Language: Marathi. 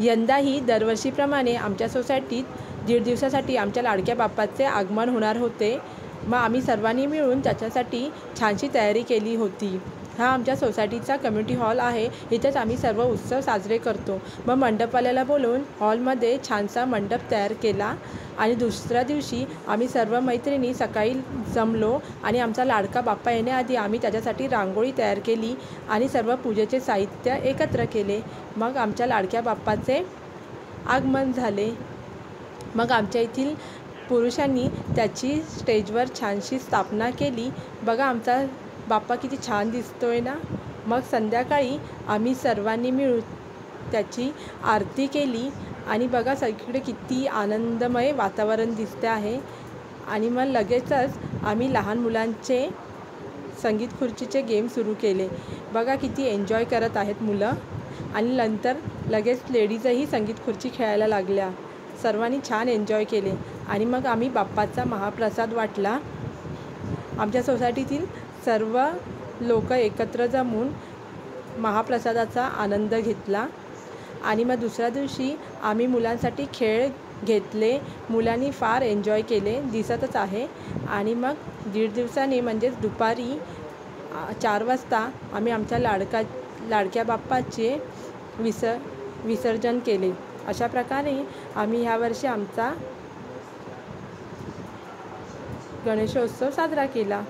यंदाही दरवर्षीप्रमाणे आमच्या सोसायटीत 1.5 दिवसासाठी आमच्या लाडक्या बाप्पाचे आगमन होणार होते. मग आम्ही सर्वांनी मिळून त्याच्यासाठी छानशी तयारी केली होती. हा आमच्या सोसायटीचा कम्युनिटी हॉल आहे. इथेच आम्ही सर्व उत्सव साजरे करतो. मग मंडपवाल्याला बोलवून हॉलमध्ये छानसा मंडप तयार केला आणि दुसऱ्या दिवशी आम्ही सर्व मैत्रिणी सकाळी जमलो आणि आमचा लाडका बाप्पा येण्याआधी आम्ही त्याच्यासाठी रांगोळी तयार केली आणि सर्व पूजेचे साहित्य एकत्र केले. मग आमच्या लाडक्या बाप्पाचे आगमन झाले. मग आमच्या येथील पुरुषांनी त्याची स्टेजवर छानशी स्थापना केली. बघा आमचा बाप्पा किती छान दिसतोय ना. मग संध्याकाळी आम्ही सर्वांनी मिळून त्याची आरती केली आणि बघा सगळीकडे किती आनंदमय वातावरण दिसते आहे. आणि मग लगेचच आम्ही लहान मुलांचे संगीत खुर्चीचे गेम सुरू केले. बघा किती एन्जॉय करत आहेत मुलं. आणि नंतर लगेच लेडीजही संगीत खुर्ची खेळायला लागल्या. सर्वांनी छान एन्जॉय केले आणि मग आम्ही बाप्पाचा महाप्रसाद वाटला. आमच्या सोसायटीतील सर्व लोक एकत्र जमून महाप्रसादाचा आनंद घेतला. आणि मग दुसऱ्या दिवशी आम्ही मुलांसाठी खेळ घेतले. मुलांनी फार एन्जॉय केले दिसतच आहे. आणि मग 1.5 दिवसांनी म्हणजेच दुपारी 4 वाजता आम्ही आमच्या लाडक्या बाप्पाचे विसर्जन केले. अशा प्रकारे आम्ही ह्यावर्षी आमचा गणेशोत्सव साजरा केला.